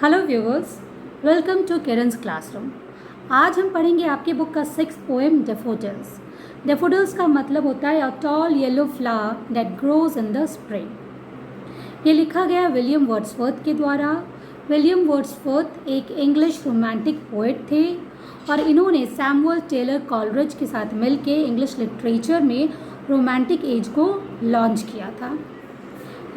Hello viewers, welcome to Kiran's classroom. आज हम पढ़ेंगे आपकी बुक का 6th पोएम डेफोडिल्स। डेफोडिल्स का मतलब होता है a tall yellow flower that grows in the spring. ये लिखा गया विलियम वर्ड्सवर्थ के द्वारा। विलियम वर्ड्सवर्थ एक इंग्लिश रोमांटिक पोएट थे और इन्होंने सैमुअल टेलर कॉलरिज के साथ मिलकर इंग्लिश लिटरेचर में रोमांटिक एज को लॉन्च किया था।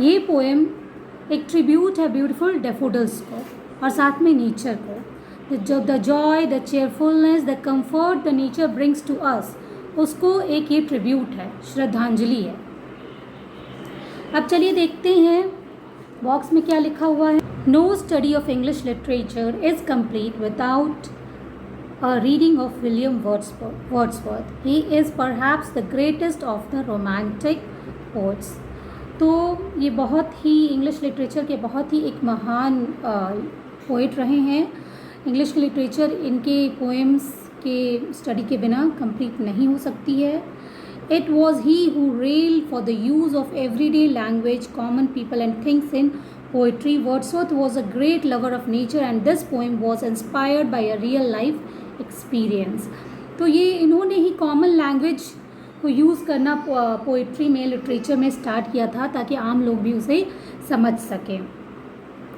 ये पोएम एक ट्रिब्यूट है ब्यूटीफुल डेफोडिल्स को और साथ में नेचर को। The joy, the cheerfulness, the comfort the nature brings to us, उसको एक ये ट्रिब्यूट है, श्रद्धांजलि है। अब चलिए देखते हैं बॉक्स में क्या लिखा हुआ है। No study of English literature is complete without a reading of William Wordsworth. He is perhaps the greatest of the romantic poets. तो ये बहुत ही इंग्लिश लिटरेचर के बहुत ही एक महान पोइट रहे हैं। इंग्लिश लिटरेचर इनके पोएम्स के स्टडी के बिना कंप्लीट नहीं हो सकती है। It was he who railed for the use of everyday language, common people and things in poetry. Wordsworth was a great lover of nature and this poem was inspired by a real life experience. तो ये इन्होंने ही common language को use करना poetry में, literature में start किया था ताकि आम लोग भी उसे समझ सकें।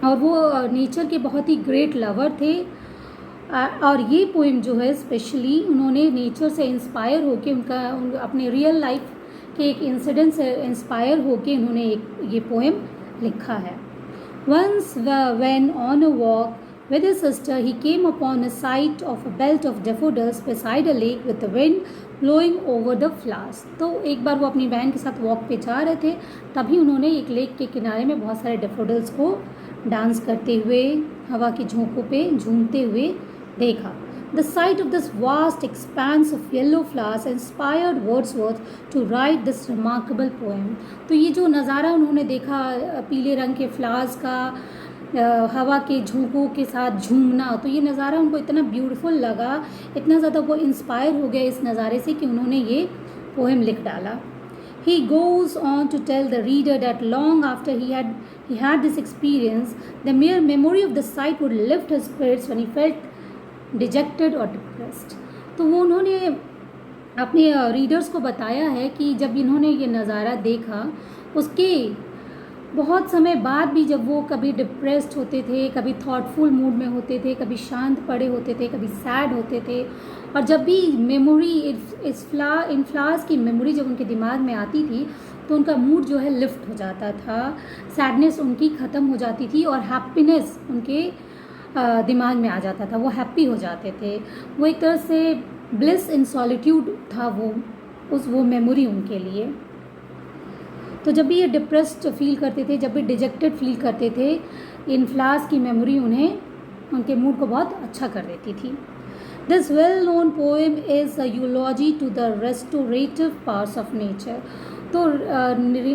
और वो नेचर के बहुत ही ग्रेट लवर थे। और ये पोएम जो है स्पेशली उन्होंने नेचर से इंस्पायर होके अपने रियल लाइफ के एक इंसिडेंट से इंस्पायर होके उन्होंने ये पोएम लिखा है। Once when on a walk with his sister, he came upon a sight of a belt of daffodils beside a lake with the wind blowing over the flowers. तो एक बार वो अपनी बहन के साथ वॉक पे जा रहे थे, तभी उन्होंने एक लेक के किनारे में बहुत सारे डेफोडिल्स को डांस करते हुए, हवा के झोंकों पे झूमते हुए देखा। The sight of this vast expanse of yellow flowers inspired Wordsworth to write this remarkable poem. तो ये जो नज़ारा उन्होंने देखा, पीले रंग के फ्लावर्स का हवा के झोंकों के साथ झूमना, तो ये नज़ारा उनको इतना ब्यूटीफुल लगा, इतना ज़्यादा वो इंस्पायर हो गए इस नज़ारे से कि उन्होंने ये पोएम लिख डाला। He goes on to tell the reader that long after he had this experience, the mere memory of the sight would lift his spirits when he felt dejected or depressed. तो वो उन्होंने अपने readers को बताया है कि जब इन्होंने ये नज़ारा देखा, उसके बहुत समय बाद भी जब वो कभी डिप्रेस्ड होते थे, कभी थॉटफुल मूड में होते थे, कभी शांत पड़े होते थे, कभी सैड होते थे, और जब भी मेमोरी इन फ्लावर्स की मेमोरी जब उनके दिमाग में आती थी तो उनका मूड जो है लिफ्ट हो जाता था, सैडनेस उनकी ख़त्म हो जाती थी और हैप्पीनेस उनके दिमाग में आ जाता था, वो हैप्पी हो जाते थे। वो एक तरह से ब्लिस इन सॉलिट्यूड था वो मेमोरी उनके लिए। तो जब भी ये डिप्रेस्ड फील करते थे, जब भी डिजेक्टेड फील करते थे, इन फ्लावर्स की मेमोरी उनके मूड को बहुत अच्छा कर देती थी। This well known poem is a eulogy to the restorative powers of nature. तो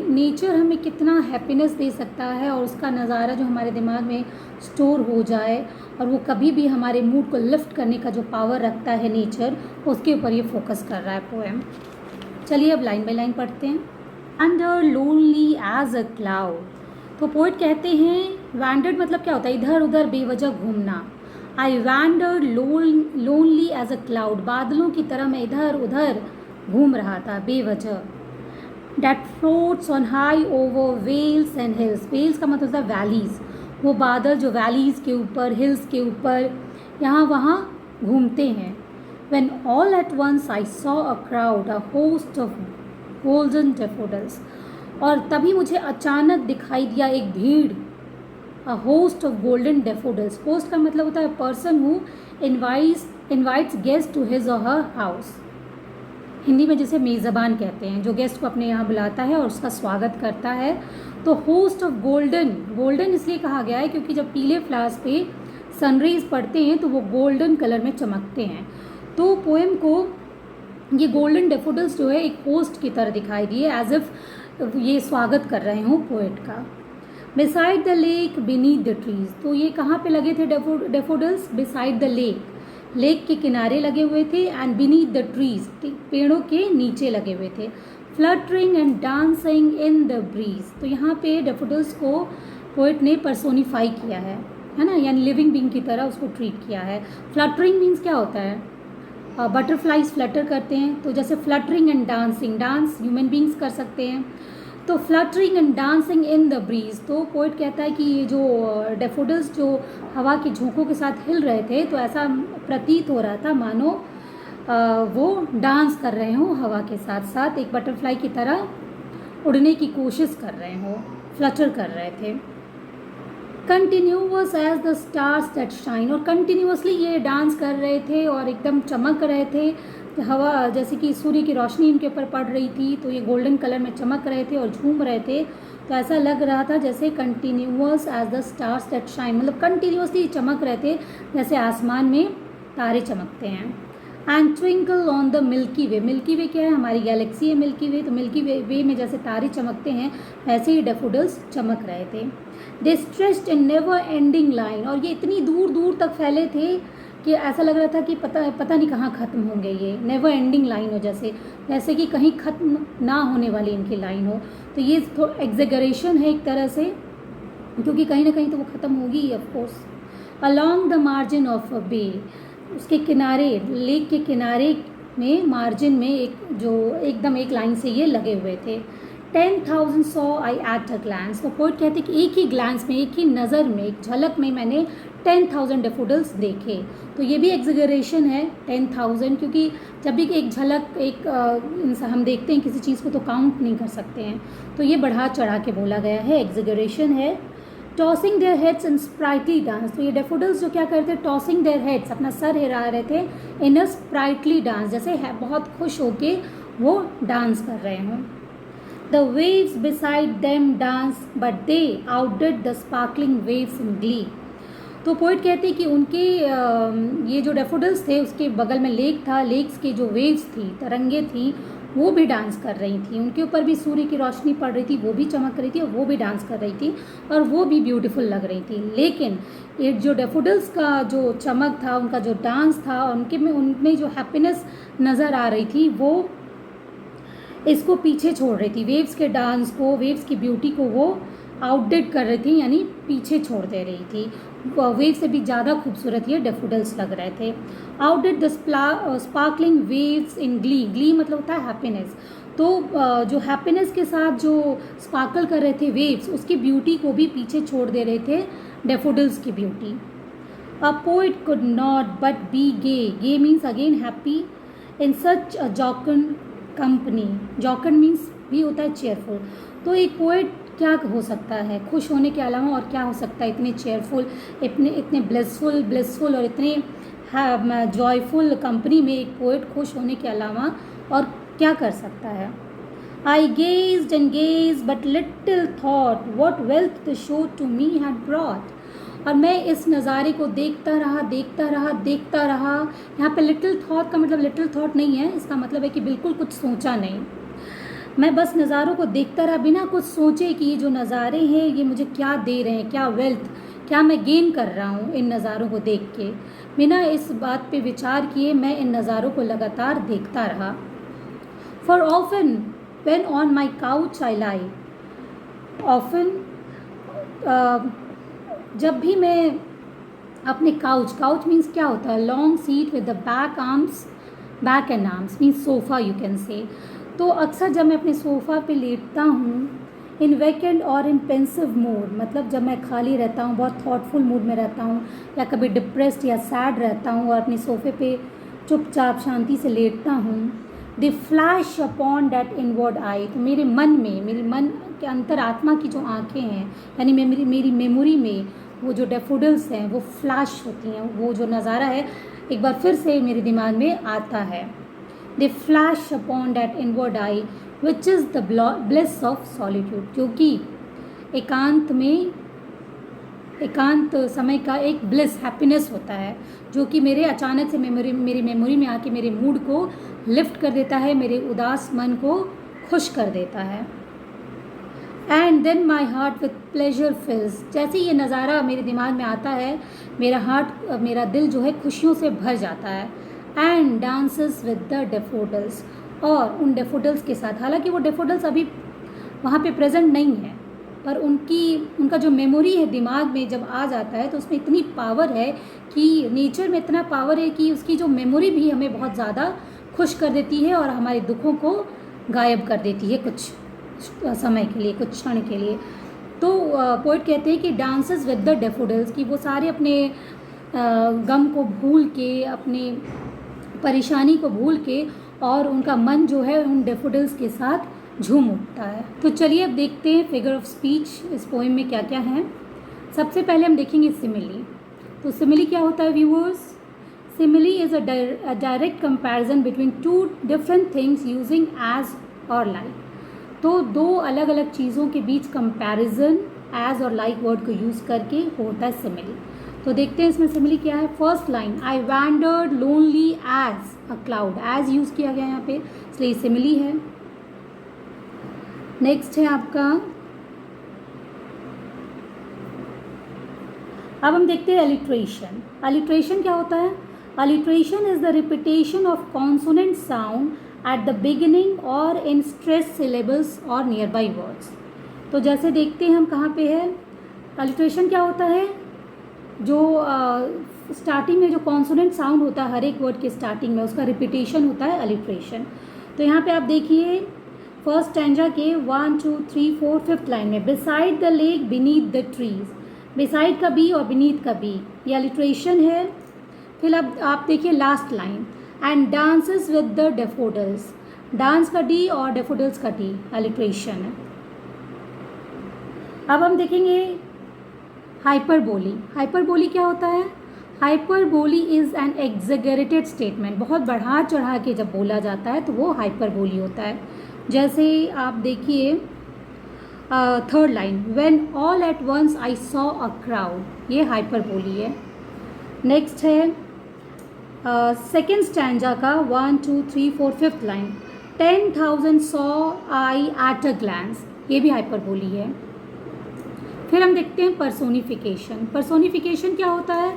नेचर हमें कितना हैप्पीनेस दे सकता है और उसका नज़ारा जो हमारे दिमाग में स्टोर हो जाए और वो कभी भी हमारे मूड को लिफ्ट करने का जो पावर रखता है नेचर, उसके ऊपर ये फोकस कर रहा है पोएम। चलिए अब लाइन बाय लाइन पढ़ते हैं। Wander lonely as a cloud. तो पोइट कहते हैं वैंडर्ड मतलब क्या होता है, इधर उधर बेवजह घूमना। I wandered lonely as a cloud, बादलों की तरह मैं इधर उधर घूम रहा था बेवजह। That floats on high over vales and hills. Vales का मतलब था वैलीज़, वो बादल जो वैलीज़ के ऊपर, हिल्स के ऊपर यहाँ वहाँ घूमते हैं। When all at once I saw a crowd, a host of golden daffodils. और तभी मुझे अचानक दिखाई दिया एक भीड़, a host of golden daffodils. Host का मतलब होता है person who invites guests to his or her house. Hindi में जिसे मेज़बान कहते हैं, जो गेस्ट को अपने यहाँ बुलाता है और उसका स्वागत करता है। तो होस्ट ऑफ गोल्डन इसलिए कहा गया है क्योंकि जब पीले फ्लावर्स पे सनरेज पड़ते हैं तो वो गोल्डन कलर में चमकते हैं। तो पोएम को ये गोल्डन डेफोडिल्स जो है एक होस्ट की तरह दिखाई दिए, एज इफ ये स्वागत कर रहे हों पोएट का। Beside the lake beneath the trees. तो ये कहाँ पे लगे थे डेफोडिल्स? बिसाइड द लेक के किनारे लगे हुए थे, एंड बीनीथ द ट्रीज, पेड़ों के नीचे लगे हुए थे। Fluttering and dancing in the breeze. तो यहाँ पे डेफोडिल्स को पोइट ने पर्सोनीफाई किया है। है ना, यानी लिविंग बीइंग की तरह उसको ट्रीट किया है। फ्लटरिंग मीन्स क्या होता है, बटरफ्लाइज फ्लटर करते हैं, तो जैसे fluttering and dancing, dance human beings कर सकते हैं, तो fluttering and dancing in the breeze. तो पोइट कहता है कि ये जो डेफोडिल्स जो हवा के झोंकों के साथ हिल रहे थे, तो ऐसा प्रतीत हो रहा था मानो वो डांस कर रहे हों हवा के साथ साथ, एक बटरफ्लाई की तरह उड़ने की कोशिश कर रहे हों, फ्लटर कर रहे थे। Continuous as the stars that shine, और कंटिन्यूअसली ये डांस कर रहे थे और एकदम चमक रहे थे, हवा जैसे कि सूर्य की रोशनी इनके ऊपर पड़ रही थी तो ये गोल्डन कलर में चमक रहे थे और झूम रहे थे। तो ऐसा लग रहा था जैसे continuous as the stars that shine, मतलब कंटिन्यूअसली चमक रहे थे जैसे आसमान में तारे चमकते हैं। And twinkle on the milky way, milky way क्या है, हमारी गैलेक्सी है मिल्की वे, तो मिल्की वे में जैसे तारे चमकते हैं वैसे ही डेफोडिल्स चमक रहे थे। They stretched in never ending line, और ये इतनी दूर दूर तक फैले थे कि ऐसा लग रहा था कि पता नहीं कहाँ ख़त्म होंगे, ये नेवर एंडिंग लाइन हो, जैसे कि कहीं ख़त्म ना होने वाली इनकी लाइन हो। तो ये थोड़ा एग्जेगरेशन है एक तरह से, क्योंकि कहीं ना कहीं तो वो ख़त्म होगी ही of course. Along the margin of a bay, उसके किनारे, लेक के किनारे में मार्जिन में एक जो एकदम एक लाइन से ये लगे हुए थे। 10,000 saw I at a glance, तो पोइट कहते हैं कि एक ही ग्लांस में, एक ही नज़र में, एक झलक में मैंने 10,000 डेफोडिल्स देखे। तो ये भी एग्जेगरेशन है 10,000, क्योंकि जब भी एक झलक हम देखते हैं किसी चीज़ को तो काउंट नहीं कर सकते हैं, तो ये बढ़ा चढ़ा के बोला गया है, एग्जेगरेशन है। Tossing their heads in sprightly dance, तो ये डेफोडिल्स जो क्या करते थे, टॉसिंग देयर हेड्स, अपना सर हिला रहे थे, इन अ स्प्राइटली डांस, जैसे है बहुत खुश होके वो डांस कर रहे हों। The waves beside them dance but they outdid the sparkling waves in glee, तो पोइट कहते हैं कि उनके ये जो डेफोडिल्स थे उसके बगल में लेक था, लेक्स की जो वेव्स थी, तरंगे थी, वो भी डांस कर रही थी, उनके ऊपर भी सूर्य की रोशनी पड़ रही थी, वो भी चमक रही थी और वो भी डांस कर रही थी और वो भी ब्यूटीफुल लग रही थी। लेकिन ये जो डेफोडिल्स का जो चमक था, उनका जो डांस था, उनमें जो हैप्पीनेस नज़र आ रही थी, वो इसको पीछे छोड़ रही थी, वेव्स के डांस को, वेव्स की ब्यूटी को वो आउटडिड कर रही थी, यानी पीछे छोड़ दे रही थी। वेव से भी ज़्यादा खूबसूरत ये डेफोडिल्स लग रहे थे। Outdid the sparkling waves in glee, glee मतलब होता है हैप्पीनेस, तो जो हैप्पीनेस के साथ जो स्पार्कल कर रहे थे वेव्स, उसकी ब्यूटी को भी पीछे छोड़ दे रहे थे डेफोडिल्स की beauty. A poet could not but be gay, gay means again happy, in such a jocund company, jocund means भी होता है चेयरफुल, तो एक पोइट क्या हो सकता है खुश होने के अलावा, और क्या हो सकता है इतने चेयरफुल, इतने ब्लिसफुल और इतने जॉयफुल कंपनी में एक पोइट खुश होने के अलावा और क्या कर सकता है। I gazed and gazed but little thought what wealth the show to me had brought, और मैं इस नज़ारे को देखता रहा। यहाँ पे लिटिल थॉट का मतलब लिटिल थॉट नहीं है, इसका मतलब है कि बिल्कुल कुछ सोचा नहीं, मैं बस नज़ारों को देखता रहा बिना कुछ सोचे कि ये जो नज़ारे हैं ये मुझे क्या दे रहे हैं, क्या वेल्थ, क्या मैं गेन कर रहा हूँ इन नज़ारों को देख के। बिना इस बात पे विचार किए मैं इन नज़ारों को लगातार देखता रहा। For often when on my couch I lie, often जब भी मैं अपने काउच मीन्स क्या होता है, long seat with the back and arms means sofa you can say, तो अक्सर जब मैं अपने सोफ़ा पे लेटता हूँ, इन वैकेंट और इन पेंसिव मूड, मतलब जब मैं खाली रहता हूँ, बहुत थॉटफुल मूड में रहता हूँ, या कभी डिप्रेस्ड या सैड रहता हूँ और अपने सोफ़े पे चुपचाप शांति से लेटता हूँ, दे फ्लैश अपॉन डैट इनवर्ड आई, तो मेरे मन के अंतरात्मा की जो आँखें हैं, यानी मेरी मेमोरी में वो जो डेफोडिल्स हैं वो फ्लैश होती हैं, वो जो नज़ारा है एक बार फिर से मेरे दिमाग में आता है। दे flash upon that inward I which is the bliss of solitude, क्योंकि एकांत समय का एक ब्लिस हैप्पीनेस होता है जो कि मेरे अचानक से मेरी मेमोरी में आके मेरे मूड को लिफ्ट कर देता है, मेरे उदास मन को खुश कर देता है। And then my heart with pleasure fills, जैसे ये नज़ारा मेरे दिमाग में आता है मेरा दिल जो है खुशियों से भर जाता है। And dances with the daffodils, और उन डेफोडिल्स के साथ, हालांकि वो डेफोडिल्स अभी वहाँ पे प्रेजेंट नहीं है, पर उनका जो मेमोरी है दिमाग में जब आ जाता है तो उसमें इतनी पावर है कि नेचर में इतना पावर है कि उसकी जो मेमोरी भी हमें बहुत ज़्यादा खुश कर देती है और हमारे दुखों को गायब कर देती है कुछ समय के लिए, कुछ क्षण के लिए। तो पोइट कहते हैं कि डांसेस विद द डेफोडिल्स, कि वो सारे अपने गम को भूल के, अपनी परेशानी को भूल के, और उनका मन जो है उन डेफोडिल्स के साथ झूम उठता है। तो चलिए अब देखते हैं फिगर ऑफ स्पीच इस पोएम में क्या क्या है। सबसे पहले हम देखेंगे सिमिली। तो सिमिली क्या होता है viewers? Simile is a direct comparison between two different things using as और लाइक। तो दो अलग अलग चीज़ों के बीच कंपैरिजन एज और लाइक वर्ड को यूज़ करके होता है सिमिली। तो देखते हैं इसमें सिमिली क्या है। First line, I wandered lonely as a cloud. As use किया गया यहाँ पे, इसलिए सिमिली है। नेक्स्ट है आपका, अब हम देखते हैं अलिट्रेशन। अलिट्रेशन क्या होता है? Alliteration is the repetition of consonant sound at the beginning और इन स्ट्रेस सिलेबल्स और नियर बाई वर्ड्स। तो जैसे देखते हैं हम कहाँ पे है। अलिट्रेशन क्या होता है? जो स्टार्टिंग में जो कॉन्सोनेंट साउंड होता है हर एक वर्ड के स्टार्टिंग में, उसका रिपीटेशन होता है अलिट्रेशन। तो यहाँ पे आप देखिए फर्स्ट स्टैंजा के 1 2 3 4 5th लाइन में, beside the lake beneath the trees. Beside का बी और बीनीथ का बी, ये अलिट्रेशन है। फिर अब आप देखिए last line, and dances with the daffodils. Dance का डी और डेफोडिल्स का डी अलिट्रेशन है। अब हम देखेंगे हाइपरबोली। हाइपरबोली क्या होता है? Hyperbole is an exaggerated statement. बहुत बढ़ा चढ़ा के जब बोला जाता है तो वो हाइपरबोली होता है। जैसे आप देखिए third line, when all at once I saw a crowd, ये हाइपरबोली है। नेक्स्ट है सेकेंड स्टैंजा का 1 2 3 4 5th line, 10,000 saw I at a glance, ये भी हाइपरबोली है। फिर हम देखते हैं पर्सोनिफिकेशन। पर्सोनिफिकेशन क्या होता है?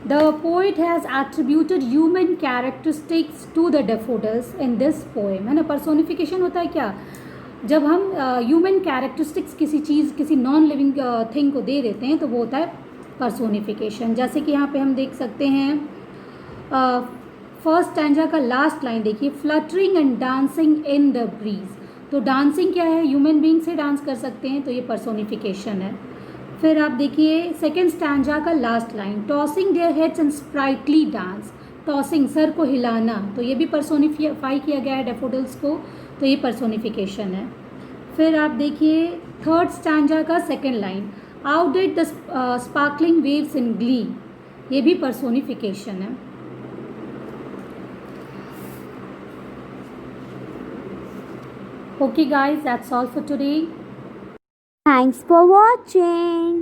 The poet has attributed human characteristics to the daffodils in this poem, है ना। पर्सोनिफिकेशन होता है क्या? जब हम ह्यूमन कैरेक्टरिस्टिक्स किसी चीज़, किसी नॉन लिविंग थिंग को दे देते हैं तो वो होता है पर्सोनिफिकेशन। जैसे कि यहाँ पे हम देख सकते हैं फर्स्ट स्टैंजा का लास्ट लाइन देखिए, fluttering and dancing in the breeze. तो डांसिंग क्या है? ह्यूमन बीइंग से डांस कर सकते हैं, तो ये पर्सोनिफिकेशन है। फिर आप देखिए सेकेंड स्टैंजा का last line, tossing their heads and sprightly dance. Tossing, सर को हिलाना, तो ये भी पर्सोनिफाई किया गया है डेफोडिल्स को, तो ये पर्सोनिफिकेशन है। फिर आप देखिए थर्ड स्टैंजा का second line, out did the sparkling waves in Glee, ये भी पर्सोनिफिकेशन है। Okay guys, that's all for today. Thanks for watching.